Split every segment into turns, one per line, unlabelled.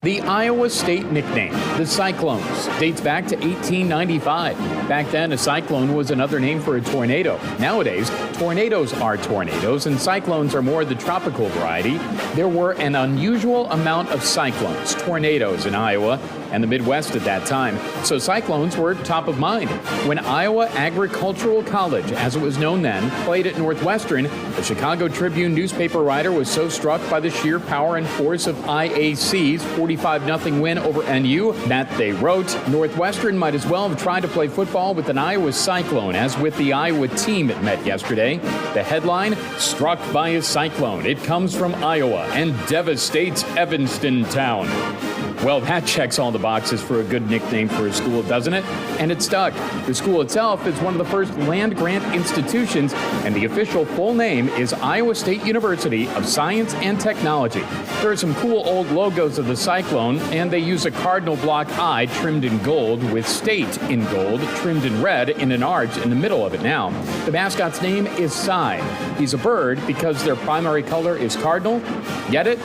The Iowa State nickname, the Cyclones, dates back to 1895. Back then, a cyclone was another name for a tornado. Nowadays, tornadoes are tornadoes, and cyclones are more the tropical variety. There were an unusual amount of cyclones, tornadoes in Iowa and the Midwest at that time, so cyclones were top of mind. When Iowa Agricultural College, as it was known then, played at Northwestern, the Chicago Tribune newspaper writer was so struck by the sheer power and force of IAC's 45-0 win over NU that they wrote, Northwestern might as well have tried to play football with an Iowa Cyclone as with the Iowa team it met yesterday. The headline, struck by a cyclone. It comes from Iowa and devastates Evanston town. Well, that checks all the boxes for a good nickname for a school, doesn't it? And it stuck. The school itself is one of the first land-grant institutions, and the official full name is Iowa State University of Science and Technology. There are some cool old logos of the Cyclone, and they use a cardinal block eye trimmed in gold with state in gold, trimmed in red in an arch in the middle of it now. The mascot's name is Cy. He's a bird because their primary color is cardinal. Get it?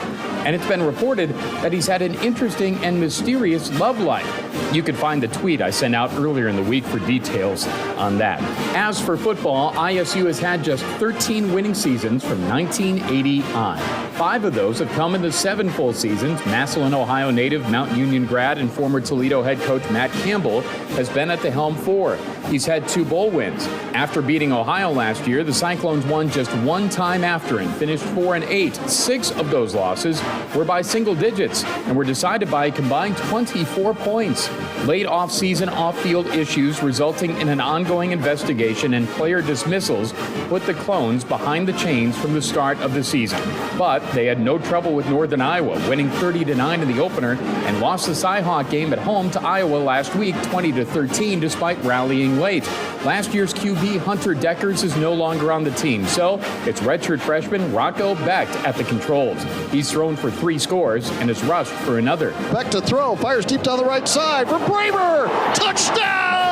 And it's been reported that he's had an interesting and mysterious love life. You can find the tweet I sent out earlier in the week for details on that. As for football, ISU has had just 13 winning seasons from 1980 on. 5 of those have come in the 7 full seasons. Massillon, Ohio native, Mount Union grad, and former Toledo head coach Matt Campbell has been at the helm for. He's had 2 bowl wins. After beating Ohio last year, the Cyclones won just one time after and finished 4-8. 6 of those losses were by single digits and were decided by a combined 24 points. Late off-season off-field issues resulting in an ongoing investigation and player dismissals put the Clones behind the chains from the start of the season. But they had no trouble with Northern Iowa, winning 30-9 in the opener and lost the Cyhawk game at home to Iowa last week 20-13 despite rallying late. Last year's QB Hunter Deckers is no longer on the team, so it's redshirt freshman Rocco Becht at the controls. He's thrown for 3 scores and has rushed for another.
Becht to throw, fires deep down the right side for Braver! Touchdown!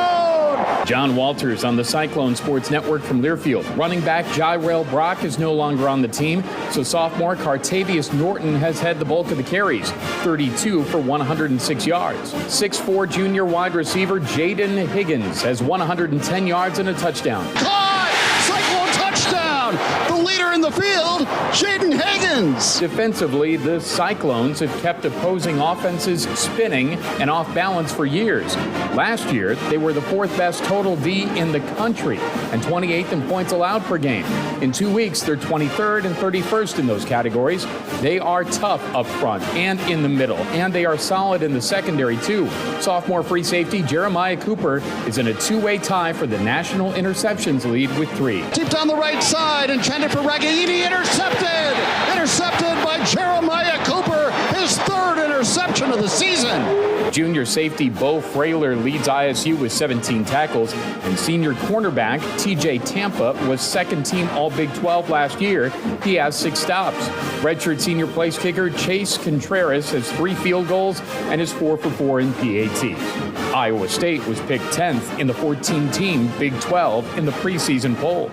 John Walters on the Cyclone Sports Network from Learfield. Running back Jyrell Brock is no longer on the team, so sophomore Cartavius Norton has had the bulk of the carries, 32 for 106 yards. 6'4" junior wide receiver Jaden Higgins has 110 yards and a touchdown.
Caught! Cyclone touchdown! The leader in the field, Jaden Higgins!
Defensively, the Cyclones have kept opposing offenses spinning and off balance for years. Last year, they were the 4th best total D in the country and 28th in points allowed per game. In 2 weeks, they're 23rd and 31st in those categories. They are tough up front and in the middle, and they are solid in the secondary too. Sophomore free safety Jeremiah Cooper is in a 2-way tie for the national interceptions lead with 3.
Deep down the right side, intended for Ragaini, intercepted! Intercepted by Jeremiah Cooper, his 3rd interception of the season.
Junior safety Bo Frailer leads ISU with 17 tackles, and senior cornerback TJ Tampa was 2nd team All-Big 12 last year. He has 6 stops. Redshirt senior place kicker Chase Contreras has 3 field goals and is 4 for 4 in PATs. Iowa State was picked 10th in the 14-team Big 12 in the preseason poll.